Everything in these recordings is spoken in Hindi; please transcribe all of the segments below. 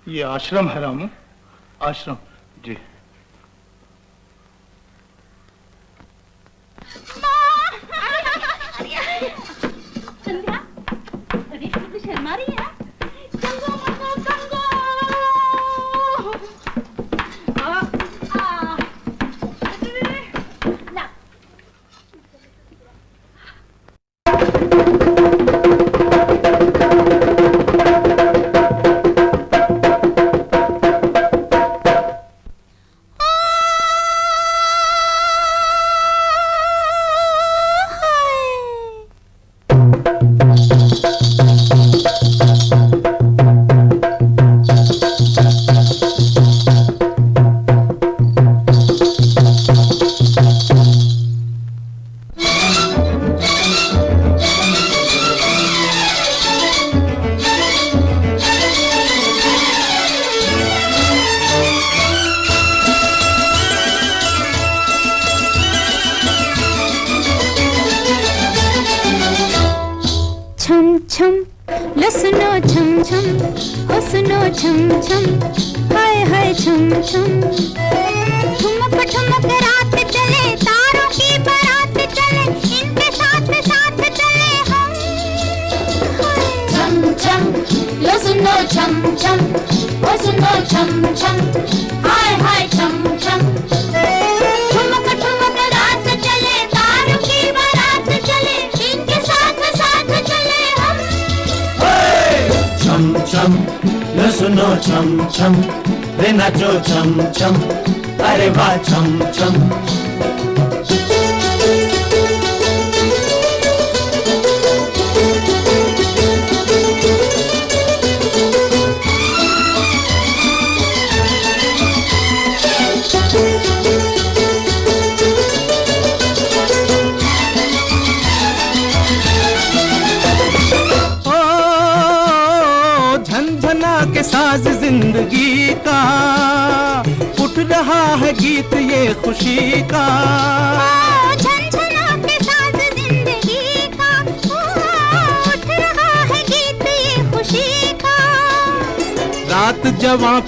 ये आश्रम है रामू, आश्रम। जी। संध्या, अरे तो शर्मा रही है। कंगो मंगो कंगो।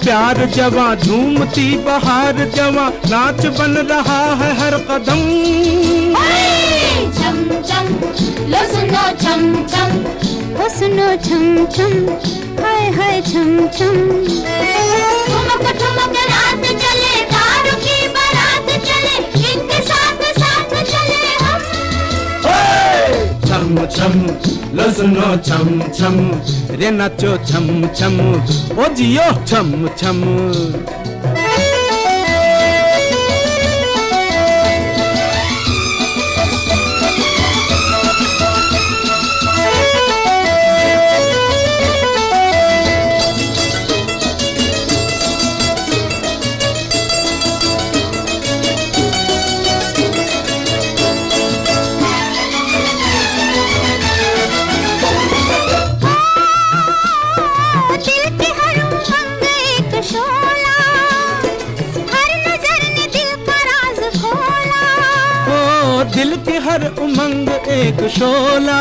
प्यार जवां झूमती बहार जवां नाच बन रहा है हर कदम। छम छम लो सुनो छम छम, ओ सुनो छम छम, हाय हाय छम छम। ठुमक ठुमक रात चले, दारू की बारात चले, इनके साथ साथ चले हम। छम छम लो सुनो छम छम, रे नाचो छम छम, ओ जियो छम छम। दिल की हर उमंग एक शोला,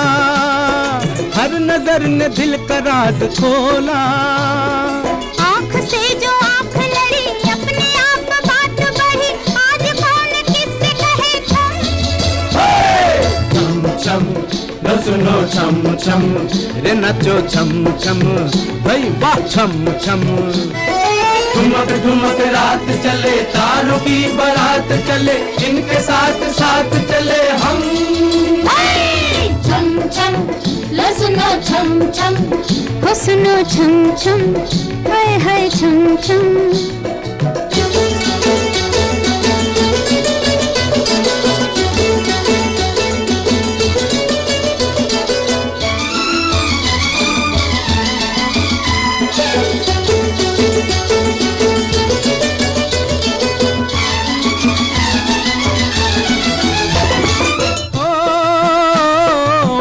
हर नजर ने दिल का राज खोला। आँख से जो आँख लड़ी, अपने आप बात बढ़ी, आज कौन किससे कहे छम छम लो सुनो छम छम, रे नाचो छम छम, भाई वाह छम छम। ठुमक ठुमक रात चले, तारों की बारात चले, इनके साथ साथ चले हम। छम छम लो सुनो छम छम, हो सुनो छम छम, हाय हाय छम छम।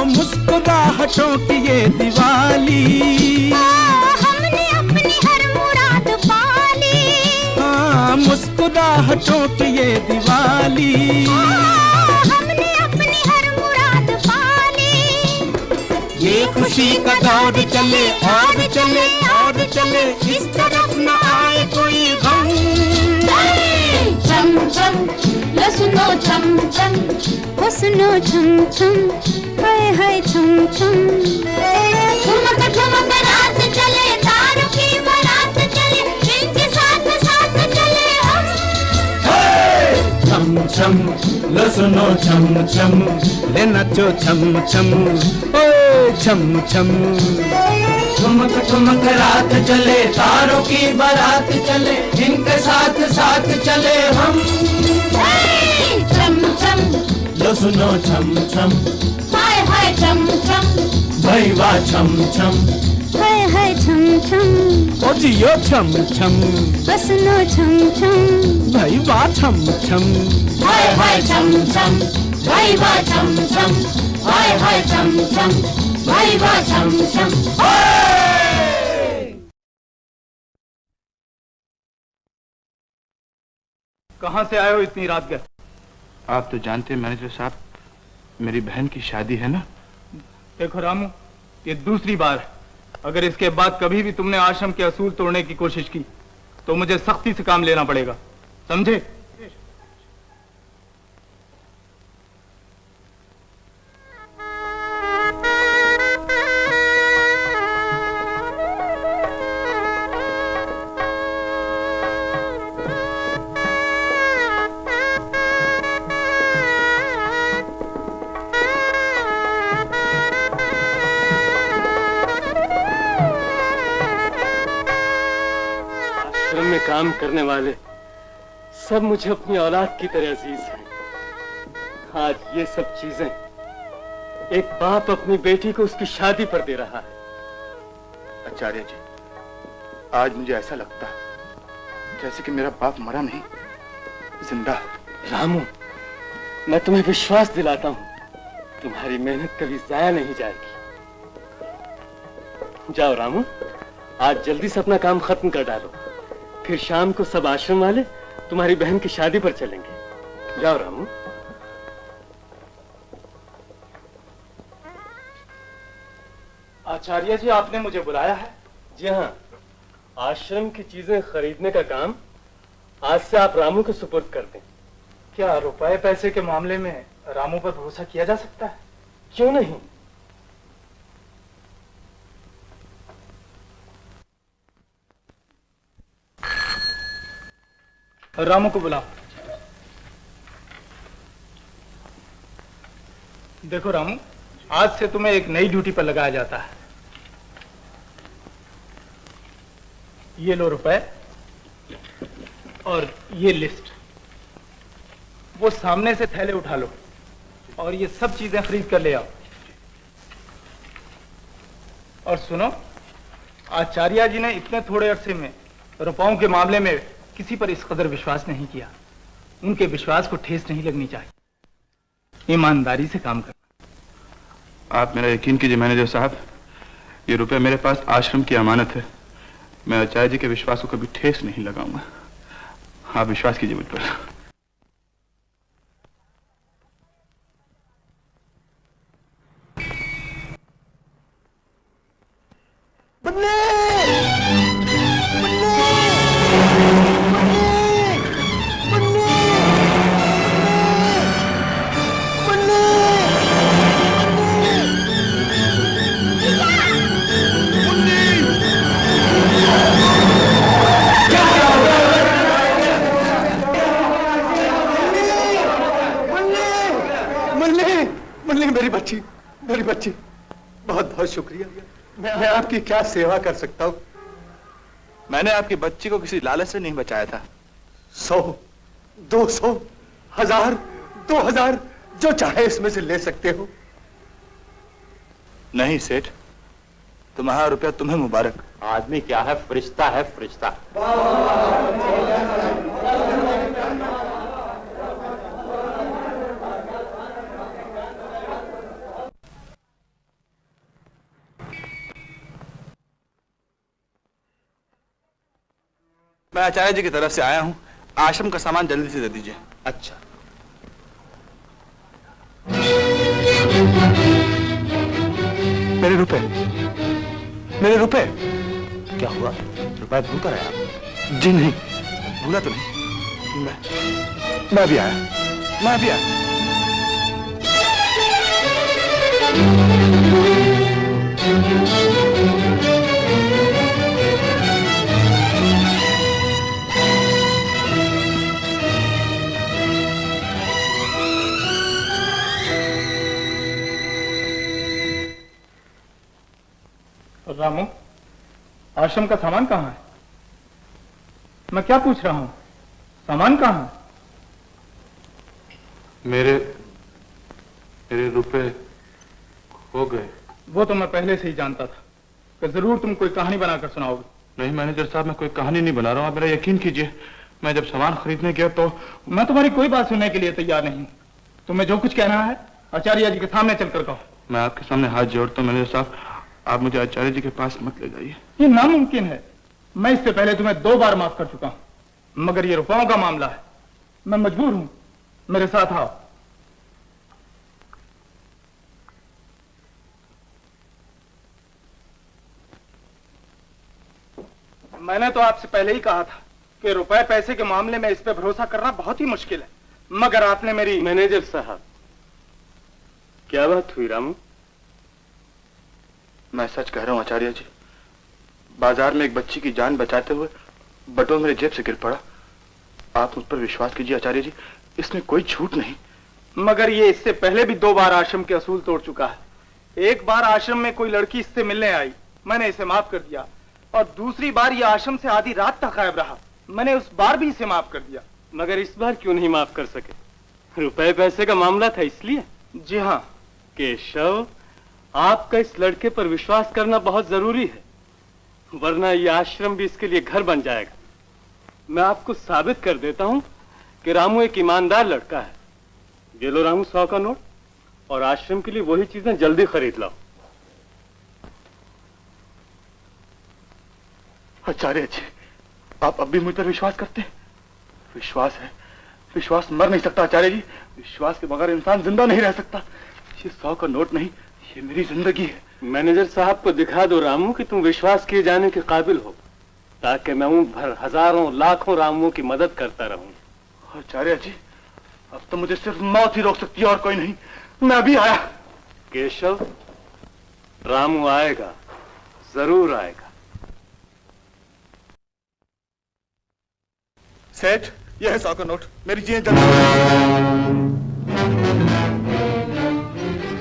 मुस्कुराहटों की ये दिवाली, हमने अपनी हर मुराद पाली। मुस्कुराहटों की ये दिवाली, हमने अपनी हर मुराद पाली। ये खुशी का दौर चले और चले और चले, इस तरफ छम छम ओ सुनो छम छम हाय हाय छम छम ठुमक ठुमक रात चले तारों की बारात चले इनके साथ साथ चले हम छम छम लो सुनो छम छम रे नाचो छम छम ओ छम छम ठुमक ठुमक रात चले तारों की बारात चले इनके साथ साथ चले हम छम छम लो सुनो छम छम हाय हाय छम छम भाई वाह छम छम हाय हाय छम छम ओ जियो छम छम सुनो छम छम भाई वाह छम छम हाय हाय छम छम भाई वाह छम छम हाय हाय छम छम भाई वाह छम छम कहाँ से आए हो इतनी रात गए? आप तो जानते हैं मैनेजर साहब, मेरी बहन की शादी है ना। देखो रामू, ये दूसरी बार है। अगर इसके बाद कभी भी तुमने आश्रम के असूल तोड़ने की कोशिश की तो मुझे सख्ती से काम लेना पड़ेगा, समझे? काम करने वाले सब मुझे अपनी औलाद की तरह अजीज हैं। आज ये सब चीजें एक बाप अपनी बेटी को उसकी शादी पर दे रहा है। आचार्य जी, आज मुझे ऐसा लगता है जैसे कि मेरा बाप मरा नहीं, जिंदा है। रामू, मैं तुम्हें विश्वास दिलाता हूं, तुम्हारी मेहनत कभी जाया नहीं जाएगी। जाओ रामू, आज जल्दी से अपना काम खत्म कर डालो, फिर शाम को सब आश्रम वाले तुम्हारी बहन की शादी पर चलेंगे। जाओ रामू। आचार्य जी, आपने मुझे बुलाया है? जी हाँ, आश्रम की चीजें खरीदने का काम आज से आप रामू को सुपुर्द कर दें। क्या रुपए पैसे के मामले में रामू पर भरोसा किया जा सकता है? क्यों नहीं? रामू को बुलाओ। देखो रामू, आज से तुम्हें एक नई ड्यूटी पर लगाया जाता है। ये लो रुपए और ये लिस्ट। वो सामने से थैले उठा लो और ये सब चीजें खरीद कर ले आओ। और सुनो, आचार्य जी ने इतने थोड़े अरसे में रुपयों के मामले में किसी पर इस कदर विश्वास नहीं किया। उनके विश्वास को ठेस नहीं लगनी चाहिए। ईमानदारी से काम करना। आप मेरा यकीन कीजिए मैनेजर साहब, ये रुपए मेरे पास आश्रम की अमानत है। मैं आचार्य जी के विश्वास को कभी ठेस नहीं लगाऊंगा। आप विश्वास कीजिए मुझ पर। मेरी बच्ची, बहुत बहुत शुक्रिया। मैं आपकी क्या सेवा कर सकता हूँ? मैंने आपकी बच्ची को किसी लालच से नहीं बचाया था। 100, 200, 1000, 2000 जो चाहे इसमें से ले सकते हो। नहीं सेठ, तुम्हारा रुपया तुम्हें मुबारक। आदमी क्या है, फरिश्ता है, फरिश्ता। मैं आचार्य जी की तरफ से आया हूं। आश्रम का सामान जल्दी से दे दीजिए। अच्छा। मेरे रुपए, मेरे रुपए। क्या हुआ, रुपए भूल कर आया? जी नहीं, भूला तो नहीं। मैं भी आया। मैं भी आया। रामू, आश्रम का सामान कहाँ है? मैं क्या पूछ रहा हूं, सामान कहाँ है? मेरे रुपए खो गए। वो तो मैं पहले से ही जानता था कि जरूर तुम कोई कहानी बनाकर सुनाओगे। नहीं मैनेजर साहब, मैं कोई कहानी नहीं बना रहा हूं, आप मेरा यकीन कीजिए। मैं जब सामान खरीदने गया तो मैं तुम्हारी कोई बात सुनने के लिए तैयार नहीं। तुम्हें जो कुछ कहना है आचार्य जी के सामने चलकर कहो। मैं आपके सामने हाथ जोड़ता हूं मैनेजर साहब, आप मुझे आचार्य जी के पास मत ले जाइए। ये नामुमकिन है। मैं इससे पहले तुम्हें 2 बार माफ कर चुका हूं, मगर ये रुपयों का मामला है, मैं मजबूर हूं। मेरे साथ आओ। मैंने तो आपसे पहले ही कहा था कि रुपए पैसे के मामले में इस पे भरोसा करना बहुत ही मुश्किल है, मगर आपने मेरी। मैनेजर साहब, क्या बात हुई रामू? मैं सच कह रहा हूं आचार्य जी, बाजार में एक बच्ची की जान बचाते हुए बटुआ मेरे जेब से गिर पड़ा। आप मुझ पर विश्वास कीजिए आचार्य जी, इसमें कोई झूठ नहीं। मगर ये इससे पहले भी 2 बार आश्रम के असूल तोड़ चुका है। एक बार आश्रम में कोई लड़की इससे मिलने आई, मैंने इसे माफ कर दिया, और दूसरी बार ये आश्रम से आधी रात तक गायब रहा, मैंने उस बार भी इसे माफ कर दिया। मगर इस बार क्यों नहीं माफ कर सके? रुपए पैसे का मामला था इसलिए? जी हाँ। केशव, आपका इस लड़के पर विश्वास करना बहुत जरूरी है, वरना यह आश्रम भी इसके लिए घर बन जाएगा। मैं आपको साबित कर देता हूं कि रामू एक ईमानदार लड़का है। ये लो रामू 100 का नोट, और आश्रम के लिए वही चीजें जल्दी खरीद लाओ। आचार्य जी, आप अब भी मुझ पर विश्वास करते हैं? विश्वास है, विश्वास मर नहीं सकता आचार्य जी। विश्वास के बगैर इंसान जिंदा नहीं रह सकता। ये 100 का नोट नहीं, ये मेरी जिंदगी है। मैनेजर साहब को दिखा दो रामू कि तुम विश्वास किए जाने के काबिल हो, ताकि मैं उम्र भर हजारों लाखों रामुओं की मदद करता रहूं। आचार्य जी, अब तो मुझे सिर्फ मौत ही रोक सकती है और कोई नहीं। मैं अभी आया। केशव, रामू आएगा, जरूर आएगा। सेठ, यह है 100 का नोट, मेरी चीजें जल्दी।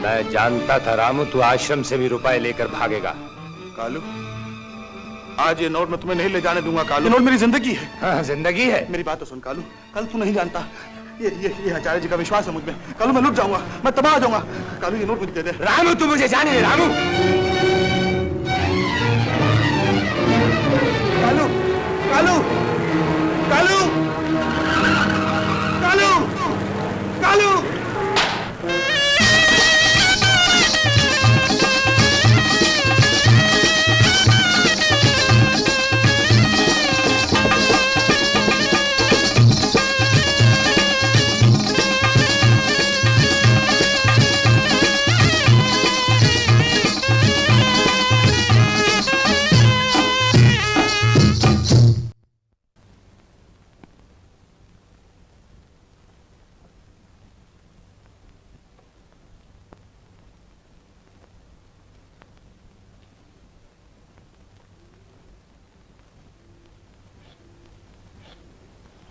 मैं जानता था रामू तू आश्रम से भी रुपए लेकर भागेगा। कालू, आज ये नोट मैं तुम्हें नहीं ले जाने दूंगा कालू। ये नोट मेरी जिंदगी है। हाँ, जिंदगी है। मेरी बात तो सुन कालू, कल तू नहीं जानता, ये आचार्य जी का विश्वास है मुझ में। कालू मैं लुट जाऊंगा, मैं तबाह हो जाऊंगा। कालू ये नोट मुझे दे दे। रामू तू मुझे जाने दे रामू। कालू, कालू, कालू, कालू, कालू।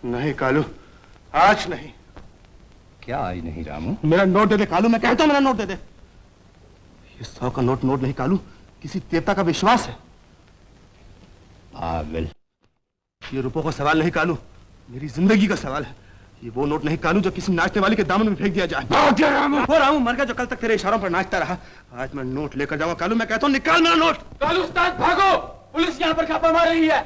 नहीं कालू, आज नहीं। क्या आज नहीं रामू? मेरा नोट दे दे कालू, मैं कहता हूं मेरा नोट दे दे। ये 100 का नोट नहीं कालू, किसी देवता का विश्वास है। पागल। ये रुपयों का सवाल नहीं कालू, मेरी जिंदगी का सवाल है। ये वो नोट नहीं कालू जो किसी नाचने वाले के दामन में फेंक दिया जाए। रामू। वो रामू मर गया जो कल तक तेरे इशारों पर नाचता रहा। आज मैं नोट लेकर जाऊंगा कालू, मैं कहता हूं निकाल मेरा नोट। कालू उस्ताद भागो, पुलिस यहाँ पर छापा मार रही है।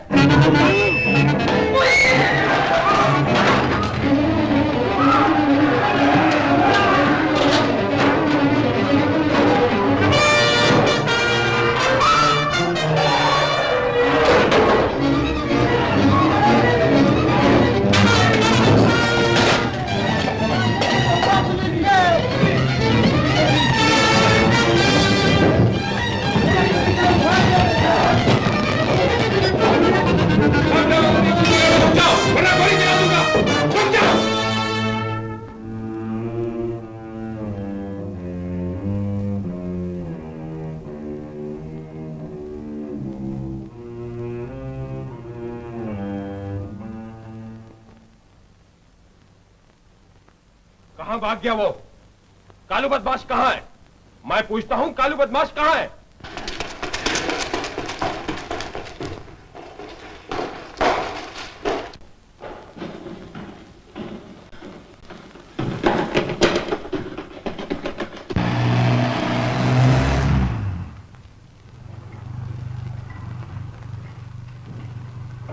कहां भाग गया वो? कालू बदमाश कहां है? मैं पूछता हूं, कालू बदमाश कहां है?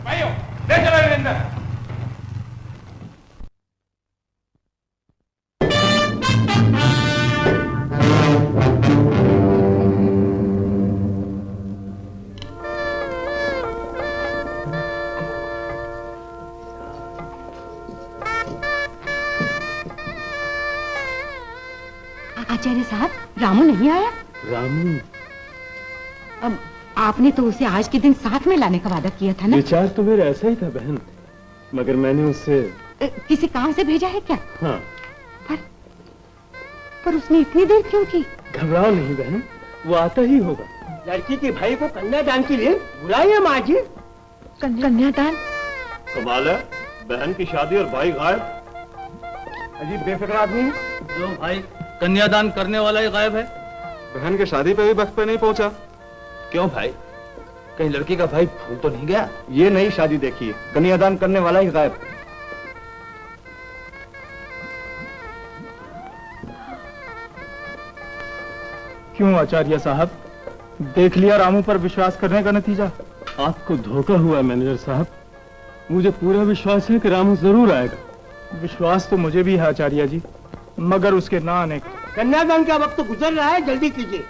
भाइयों, ले चलो इन्हें अंदर। आचार्य साहब, रामू नहीं आया? रामू? अब आपने तो उसे आज के दिन साथ में लाने का वादा किया था ना? विचार तो मेरा ऐसा ही था बहन, मगर मैंने उसे किसी काम से भेजा है क्या? हाँ। पर उसने इतनी देर क्यों की? घबराओ नहीं बहन, वो आता ही होगा। लड़की के भाई को कन्यादान के लिए बुलाइए माँ जी। कन्यादान? कमाल है, बहन की शादी और भाई गायब। अजीब बेफिक्र आदमी है। जो भाई कन्यादान करने वाला ही गायब है। बहन की शादी पे भी वक्त पे नहीं पहुंचा। क्यों भाई, कहीं लड़की का भाई भूल तो नहीं गया? ये नई शादी देखिए, कन्यादान करने वाला ही गायब। क्यों आचार्य साहब, देख लिया रामू पर विश्वास करने का नतीजा? आपको धोखा हुआ मैनेजर साहब। मुझे पूरा विश्वास है कि रामू जरूर आएगा। विश्वास तो मुझे भी है आचार्य जी, मगर उसके ना आने का। कन्यादान का वक्त तो गुजर रहा है, जल्दी कीजिए।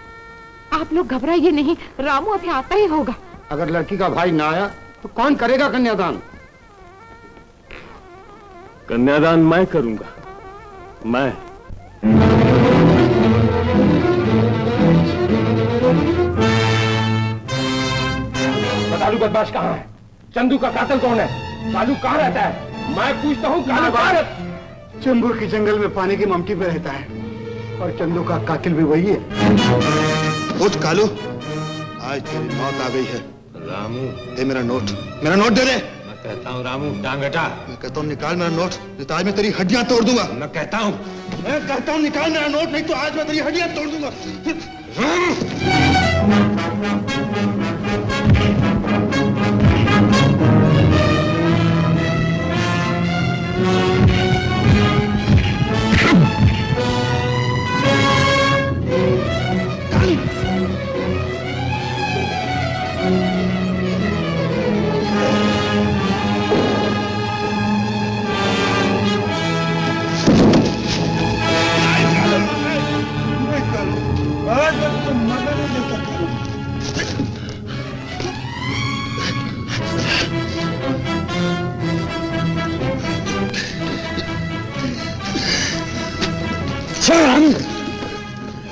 आप लोग घबराइए नहीं, रामू अभी आता ही होगा। अगर लड़की का भाई ना आया तो कौन करेगा कन्यादान? कन्यादान मैं करूंगा, मैं। कालू बदमाश कहां है? चंदू का कातिल कौन है? कालू कहां रहता है? मैं पूछता हूं, कालू कहां रहता है? चंबू के जंगल में पानी की ममटी पे रहता है और चंदू का कातिल भी वही है। उठ कालू, आज तेरी मौत आ गई है। रामू, दे मेरा नोट, मेरा नोट दे दे। मैं कहता हूँ रामू, टांग हटा। मैं कहता हूँ निकाल मेरा नोट, नहीं तो आज मैं तेरी हड्डियां तोड़ दूंगा। मैं कहता हूँ निकाल मेरा नोट, नहीं तो आज मैं तेरी हड्डियां तोड़ दूंगा।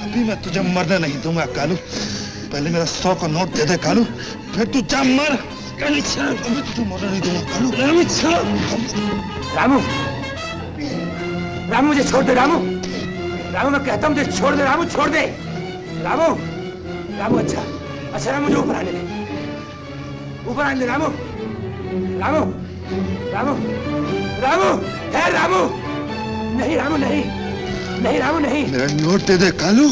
अभी मैं तुझे मरने नहीं दूंगा कालू। पहले मेरा 100 का नोट दे दे कालू, फिर तू जा मर। अभी तुझे मरने नहीं दूंगा कालू। रामू, रामू मुझे छोड़ दे। रामू, रामू मैं कहता हूँ मुझे छोड़ दे। रामू छोड़ दे। रामू, रामू अच्छा रामू मुझे ऊपर आने दे, ऊपर आने दे। रामू, रामू, रामू, रामू, है रामू। नहीं रामू, नहीं, नहीं रामू, नहीं। मेरा नोट दे दे कालू।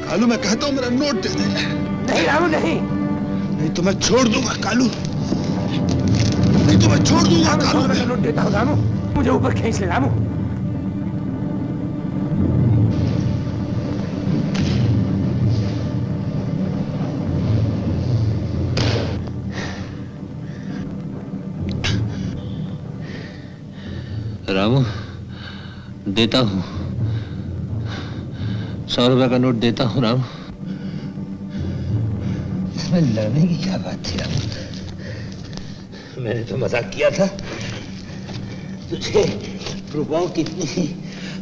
कालू मैं कहता हूँ मेरा नोट दे दे। नहीं रामू, नहीं। नहीं तो मैं छोड़ दूंगा कालू, नहीं तो मैं छोड़ दूंगा कालू। मैं नोट देता हूँ रामू, मुझे ऊपर खींच ले रामू। रामू, देता हूँ 100 रुपए का नोट देता हूँ रामू। इसमें लड़ने की क्या बात थी रामू? मैंने तो मजाक किया था। तुझे रुपयों की इतनी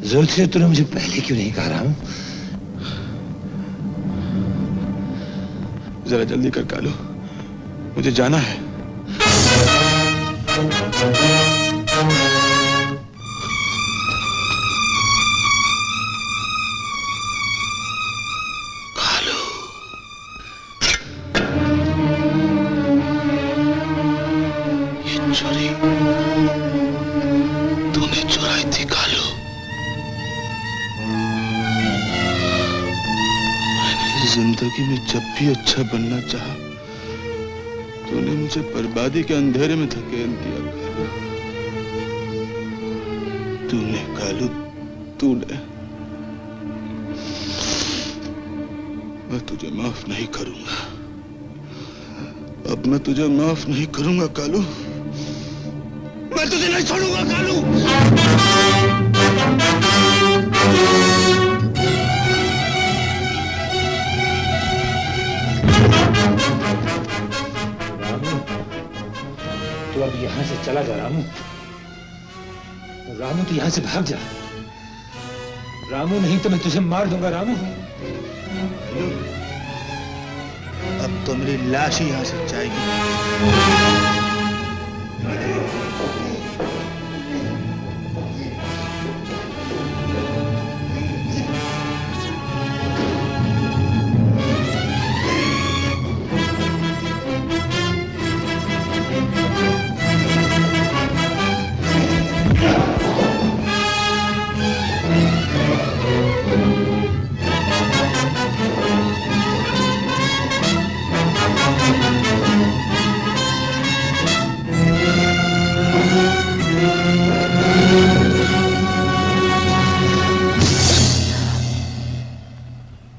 जरूरत है, तूने मुझे पहले क्यों नहीं कहा रामू? जरा जल्दी कर कालू, मुझे जाना है। चोरी तूने चुराई। जिंदगी में जब भी अच्छा बनना चाहा, तूने मुझे बर्बादी के अंधेरे में धकेल दिया। तूने कालू, तूने। मैं तुझे माफ नहीं करूंगा। अब मैं तुझे माफ नहीं करूंगा कालू। मैं तुझे नहीं छोड़ूंगा कालू। तू अब यहां से चला जा रामू। रामू तू यहां से भाग जा। रामू नहीं तो मैं तुझे मार दूंगा रामू। अब तो मेरी लाश ही यहां से जाएगी।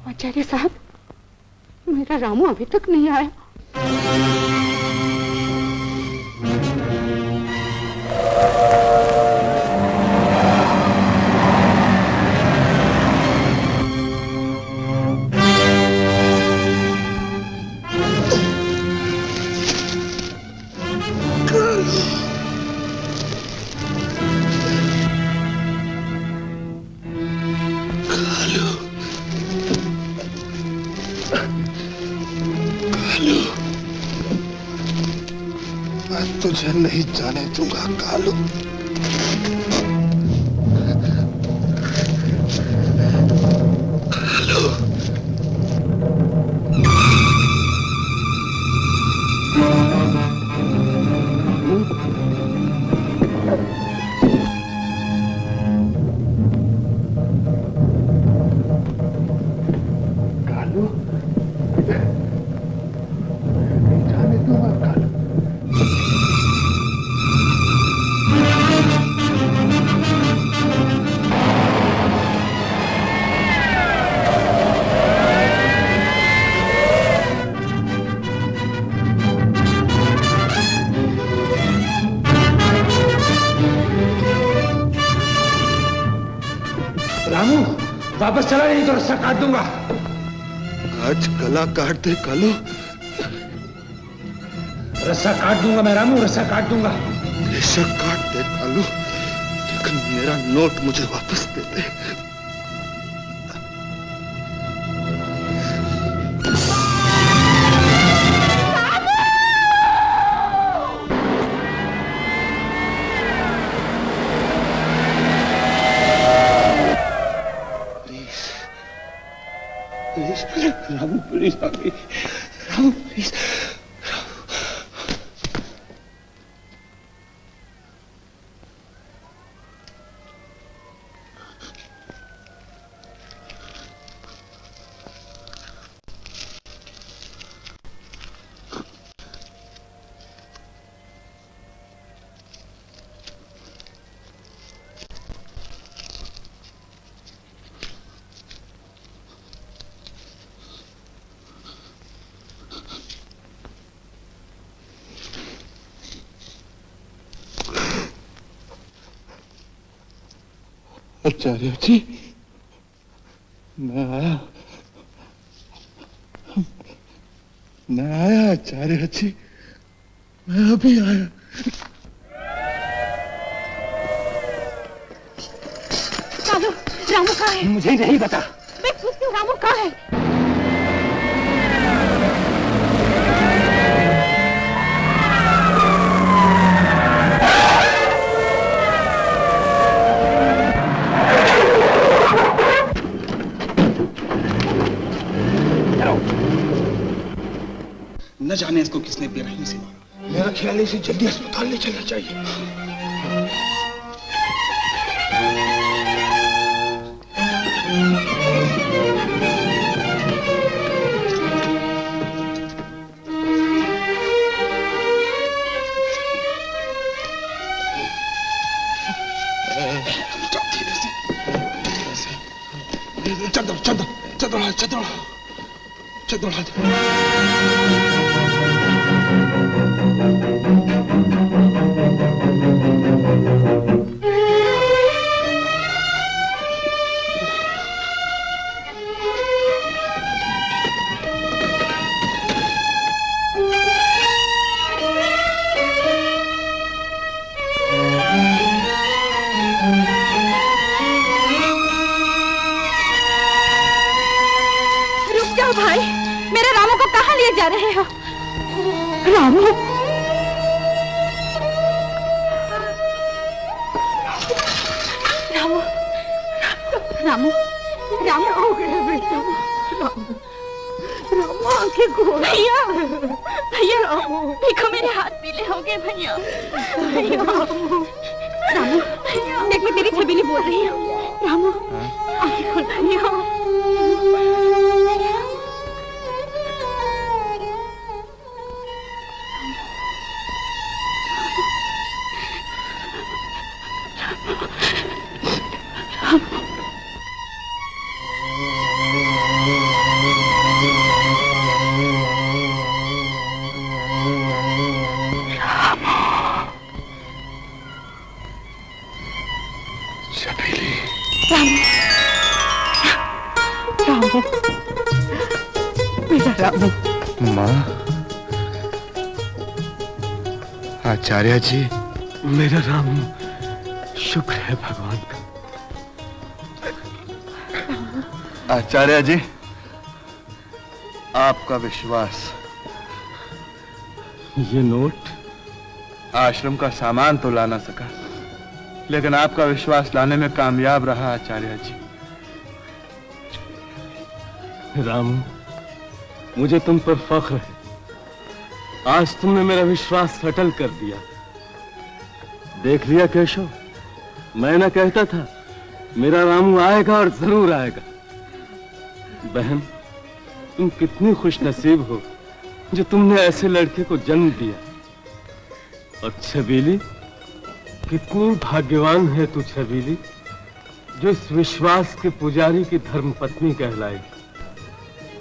आचार्य साहब, मेरा रामू अभी तक नहीं आया। तुझे नहीं जाने दूंगा कालू। कालू। कालू, नहीं जाने दूंगा कालू। रामू वापस चला नहीं तो रस्सा काट दूंगा। आज गला काट दे कालू। रस्सा काट दूंगा मैं रामू, रस्सा काट दूंगा। बेशक काट दे कालू, लेकिन मेरा नोट मुझे वापस दे दे। Ramu please Ramu please. आचार्य जी, मैं आया आचार्य जी, मैं अभी आया। कालू, रामू कहाँ है? मुझे नहीं पता। मैं पूछती हूँ, रामू कहाँ है? न जाने इसको किसने बेरहमी से मारा। मेरा ख्याल है इसे जल्दी अस्पताल ले चलना चाहिए। चंदन चंदन चंदन चंदन चंदन भाई, मेरे रामू को कहाँ लिए जा रहे हो? रामू, रामू, रामू, रामू हो गया बेटा। रामू, रामू आंखें खोल। भैया, भैया रामू, देखो मेरे हाथ पीले हो गए भैया। भैया, रामू, देख मैं तेरी छबीली बोल रही हूँ। रामू, आंखें खोल भैया। रामू, मेरा रामू। माँ, आचार्य जी। मेरा रामू, शुक्र है भगवान का। आचार्य जी, आपका विश्वास। ये नोट आश्रम का सामान तो ला ना सका, लेकिन आपका विश्वास लाने में कामयाब रहा आचार्य जी। रामू, मुझे तुम पर फख्र है। आज तुमने मेरा विश्वास अटल कर दिया। देख लिया केशव, मैं ना कहता था मेरा रामू आएगा और जरूर आएगा। बहन, तुम कितनी खुश नसीब हो जो तुमने ऐसे लड़के को जन्म दिया। और छबीली, कितनी भाग्यवान है तू छबीली, जो इस विश्वास के पुजारी की धर्मपत्नी कहलाएगी।